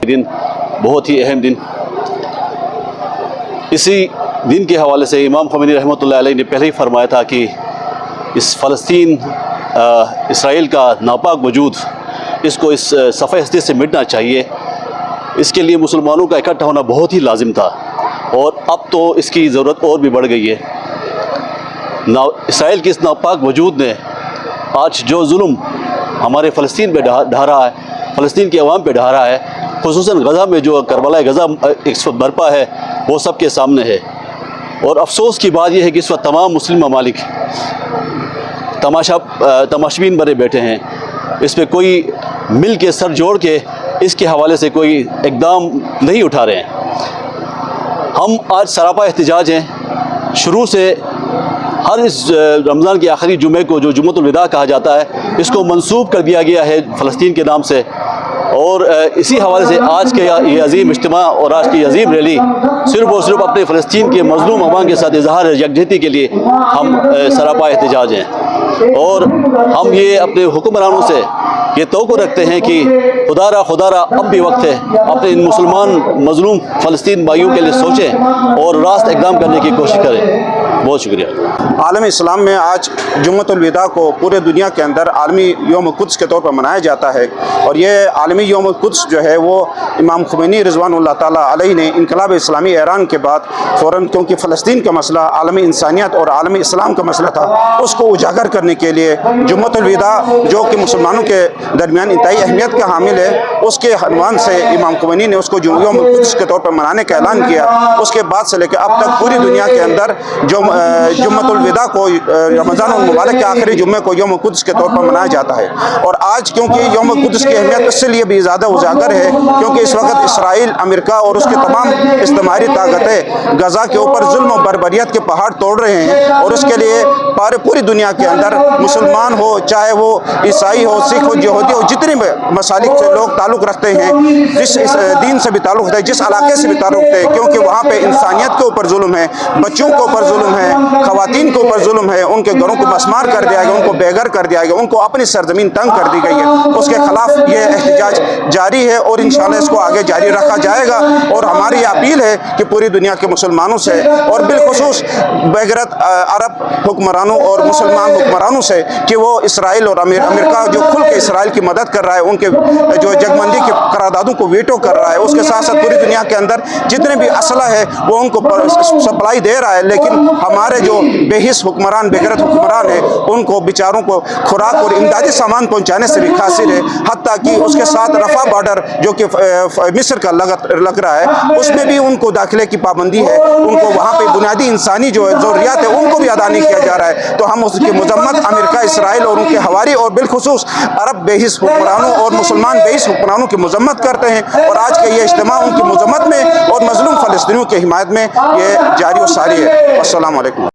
دن بہت ہی اہم دن، اسی دن کے حوالے سے امام خمینی رحمۃ اللہ علیہ نے پہلے ہی فرمایا تھا کہ اس فلسطین اسرائیل کا ناپاک وجود، اس کو اس صفحہ ہستی سے مٹنا چاہیے۔ اس کے لیے مسلمانوں کا اکٹھا ہونا بہت ہی لازم تھا، اور اب تو اس کی ضرورت اور بھی بڑھ گئی ہے۔ اسرائیل کے اس ناپاک وجود نے آج جو ظلم ہمارے فلسطین پہ ڈھا رہا ہے، فلسطین کے عوام پہ ڈھا رہا ہے، خصوصاً غزہ میں جو کربلا غزہ اس وقت برپا ہے، وہ سب کے سامنے ہے۔ اور افسوس کی بات یہ ہے کہ اس وقت تمام مسلم ممالک تماشبین بنے بیٹھے ہیں، اس پہ کوئی مل کے سر جوڑ کے اس کے حوالے سے کوئی اقدام نہیں اٹھا رہے ہیں۔ ہم آج سراپا احتجاج ہیں۔ شروع سے ہر اس رمضان کے آخری جمعے کو جو جمعۃ الوداع کہا جاتا ہے، اس کو منسوب کر دیا گیا ہے فلسطین کے نام سے، اور اسی حوالے سے آج کے یہ عظیم اجتماع اور آج کی عظیم ریلی صرف اور صرف اپنے فلسطین کے مظلوم عوام کے ساتھ اظہار یکجہتی کے لیے ہم سراپا احتجاج ہیں۔ اور ہم یہ اپنے حکمرانوں سے یہ توقع رکھتے ہیں کہ خدا را اب بھی وقت ہے، اپنے ان مسلمان مظلوم فلسطین بھائیوں کے لیے سوچیں اور راست اقدام کرنے کی کوشش کریں۔ بہت شکریہ۔ عالم اسلام میں آج جمعۃ الوداع کو پورے دنیا کے اندر عالمی یوم قدس کے طور پر منایا جاتا ہے، اور یہ عالمی یوم قدس جو ہے وہ امام خمینی رضوان اللہ تعالیٰ علیہ نے انقلاب اسلامی ایران کے بعد فوراً، کیونکہ فلسطین کا مسئلہ عالمی انسانیت اور عالمی اسلام کا مسئلہ تھا، اس کو اجاگر کرنے کے لیے جمعۃ الوداع جو کہ مسلمانوں کے درمیان انتہائی اہمیت کا حامل ہے، اس کے عنوان سے امام خمینی نے اس کو یوم قدس کے طور پر منانے کا اعلان کیا۔ اس کے بعد سے لے کے اب تک پوری دنیا کے اندر جمعۃ الوداع کو رمضان المبارک کے آخری جمعے کو یوم قدس کے طور پر منایا جاتا ہے۔ اور آج کیونکہ یوم قدس کی اہمیت اس لیے بھی زیادہ اجاگر ہے کیونکہ اس وقت اسرائیل، امریکہ اور اس کی تمام استعماری طاقتیں غزہ کے اوپر ظلم و بربریت کے پہاڑ توڑ رہے ہیں، اور اس کے لیے پوری دنیا کے اندر مسلمان ہو، چاہے وہ عیسائی ہو، سکھ ہو، یہودی ہو، جتنے بھی مسالک سے لوگ تعلق رکھتے ہیں، جس دین سے بھی تعلق رکھتے ہیں، جس علاقے سے بھی تعلق رکھتے ہیں، کیونکہ وہاں پہ انسانیت کے اوپر ظلم ہے، بچوں کے اوپر ظلم ہے، خواتین کے اوپر ظلم ہے، ان کے گھروں کو مسمار کر دیا گیا، ان کو بے گھر کر دیا گیا، ان کو اپنی سرزمین تنگ کر دی گئی ہے۔ اس کے خلاف یہ احتجاج جاری ہے، اور انشاءاللہ اس کو آگے جاری رکھا جائے گا۔ اور ہماری یہ اپیل ہے کہ پوری دنیا کے مسلمانوں سے، اور بالخصوص بے غیرت عرب حکمرانوں اور مسلمان حکمرانوں سے، کہ وہ اسرائیل اور امریکہ جو کھل کے اسرائیل کی مدد کر رہا ہے، ان کے جو جگبندی کی قراردادوں کو ویٹو کر رہا ہے، اس کے ساتھ ساتھ پوری دنیا کے اندر جتنے بھی اسلحہ ہے وہ ان کو سپلائی دے رہا ہے، لیکن ہمارے جو بے حس حکمران، بے غیرت حکمران ہیں، ان کو بیچاروں کو خوراک اور امدادی سامان پہنچانے سے بھی قاصر ہے۔ حتیٰ کہ اس کے ساتھ رفح بارڈر جو کہ مصر کا لگ رہا ہے، اس میں بھی ان کو داخلے کی پابندی ہے، ان کو وہاں پہ بنیادی انسانی جو ضروریات ہے ان کو بھی ادا نہیں کیا جا رہا ہے۔ تو ہم اس کی مذمت امریکہ، اسرائیل اور ان کے ہواری اور بالخصوص عرب بے حس حکمرانوں اور مسلمان بے حس حکمرانوں کی مذمت کرتے ہیں، اور آج کا یہ اجتماع ان کی مذمت میں اور مظلوم فلسطینیوں کی حمایت میں یہ جاری و ساری ہے۔ السلام علیکم۔